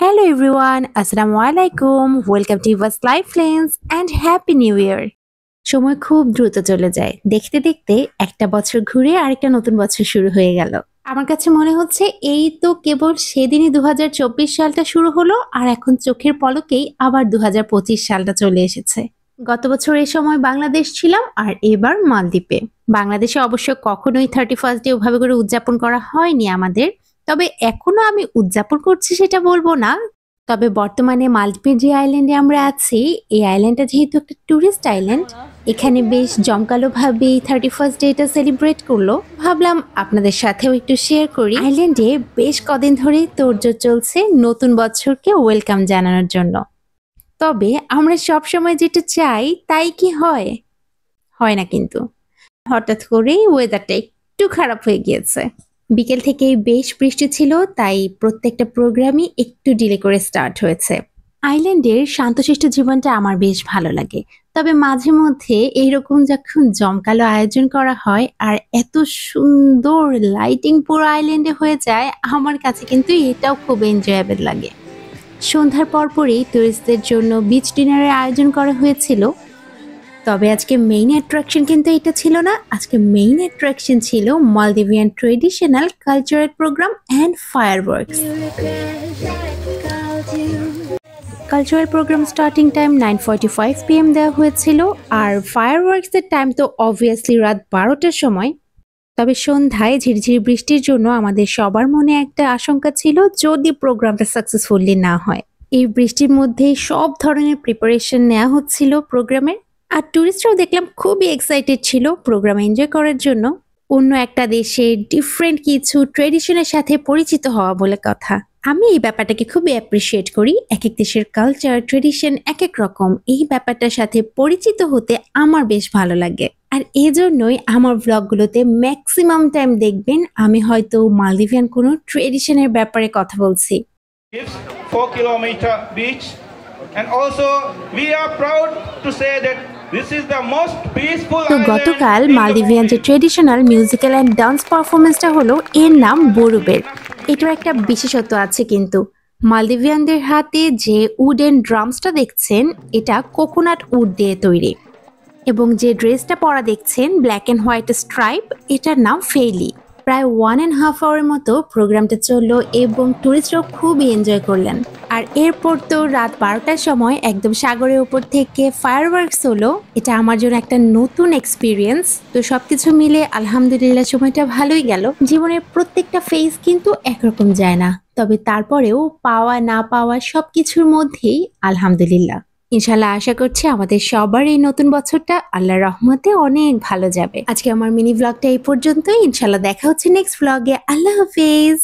Hello everyone, Assalamu alaikum, welcome to Yuvas Life Flames and Happy New Year. সময় খুব দ্রুত চলে যায়, দেখতে দেখতে একটা বছর ঘুরে আরেকটা নতুন বছর শুরু হয়ে গেল। আমার কাছে মনে হচ্ছে এই তো কেবল সেদিনই 2024 সালটা শুরু হলো আর এখন চোখের পলকেই আবার 2025 সালটা চলে এসেছে। গত বছর এই সময় বাংলাদেশ ছিলাম আর এবার মালদ্বীপে। বাংলাদেশে অবশ্য কখনোই 31st ডে ওভাবে করে উদযাপন করা হয়নি আমাদের, তবে এখনো আমি উদযাপন করছি সেটা বলবো না। তবে বর্তমানে মালদ্বীপের যে আইল্যান্ডে আমরা আছি, এই আইল্যান্ডটা যেহেতু একটা টুরিস্ট আইল্যান্ড, এখানে বেশ জমকালোভাবে 31st ডেটা সেলিব্রেট করলো। ভাবলাম আপনাদের সাথেও একটু শেয়ার করি। আইল্যান্ডে বেশ কদিন ধরেই তোড়জোড় চলছে নতুন বছরকে ওয়েলকাম জানানোর জন্য। তবে আমরা সবসময় যেটা চাই তাই কি হয়? হয় না কিন্তু। হঠাৎ করেই ওয়েদারটা একটু খারাপ হয়ে গিয়েছে। বিকেল থেকে বেশ বৃষ্টি ছিল, তাই প্রত্যেকটা প্রোগ্রামই একটু ডিলে করে স্টার্ট হয়েছে। আইল্যান্ডের শান্তশিষ্ট জীবনটা আমার বেশ ভালো লাগে, তবে মাঝে মধ্যে এইরকম যখন জমকালো আয়োজন করা হয় আর এত সুন্দর লাইটিং পুরো আইল্যান্ডে হয়ে যায়, আমার কাছে কিন্তু এটাও খুব এনজয়েবল লাগে। সন্ধ্যার পরপরই টুরিস্টদের জন্য বিচ ডিনারের আয়োজন করা হয়েছিল। তবে আজকে মেইন অ্যাট্রাকশন কিন্তু এটা ছিল না। আজকে মেইন অ্যাট্রাকশন ছিল Maldivian traditional cultural programme and fireworks. Cultural programme starting time 9:45 PM দেওয়া হয়েছিল, আর ফায়ারওয়ার্কসের টাইম তো অবভিয়াসলি রাত 12টার সময়। তবে সন্ধ্যায় ঝিরঝিরি বৃষ্টির জন্য আমাদের সবার মনে একটা আশঙ্কা ছিল যদি প্রোগ্রামটা সাকসেসফুলি না হয়। এই বৃষ্টির মধ্যেই সব ধরনের প্রিপারেশন নেওয়া হচ্ছিল প্রোগ্রামের, আর টুরিস্টরাও দেখলাম খুবই এক্সাইটেড ছিল প্রোগ্রাম এনজয় করার জন্য। অন্য একটা দেশের ডিফারেন্ট কিছু ট্রেডিশনের সাথে পরিচিত হওয়া বলে কথা। আমি এই ব্যাপারটাকে খুবই অ্যাপ্রিসিয়েট করি। এক এক দেশের কালচার ট্রেডিশন এক এক রকম, এই ব্যাপারটার সাথে পরিচিত হতে আমার বেশ ভালো লাগে। আর এজন্যই আমার ব্লগগুলোতে ম্যাক্সিমাম টাইম দেখবেন আমি হয়তো মালদ্বীপিয়ান কোনো ট্রেডিশনের ব্যাপারে কথা বলছি। 4-kilometer beach, and also we are proud to say that this is the most peaceful তো গতকাল মালদ্বীপিয়ান যে ট্রেডিশনাল মিউজিক্যাল অ্যান্ড ডান্স পারফরমেন্সটা হলো, এর নাম বোরুবের। এটার একটা বিশেষত্ব আছে কিন্তু। মালদ্বীপিয়ানদের হাতে যে উডেন ড্রামসটা দেখছেন, এটা কোকোনাট উড দিয়ে তৈরি, এবং যে ড্রেসটা পরা দেখছেন ব্ল্যাক অ্যান্ড হোয়াইট স্ট্রাইপ, এটার নাম ফেইলি। প্রায় 1.5 আওয়ার মতো প্রোগ্রামটা চললো এবং টুরিস্টরাও খুবই এনজয় করলেন। আর এরপর তো রাত 12টার সময় একদম সাগরের উপর থেকে ফায়ারওয়ার্কস হলো। এটা আমার জন্য একটা নতুন এক্সপিরিয়েন্স। তো সবকিছু মিলে আলহামদুলিল্লাহ সময়টা ভালোই গেল। জীবনের প্রত্যেকটা ফেজ কিন্তু একরকম যায় না, তবে তারপরেও পাওয়া না পাওয়া সবকিছুর মধ্যেই আলহামদুলিল্লাহ। ইনশাল্লাহ আশা করছি আমাদের সবার এই নতুন বছরটা আল্লাহর রহমতে অনেক ভালো যাবে। আজকে আমার মিনি ব্লগটা এই পর্যন্তই। ইনশাল্লাহ দেখা হচ্ছে নেক্সট ব্লগে। আল্লাহ হাফেজ।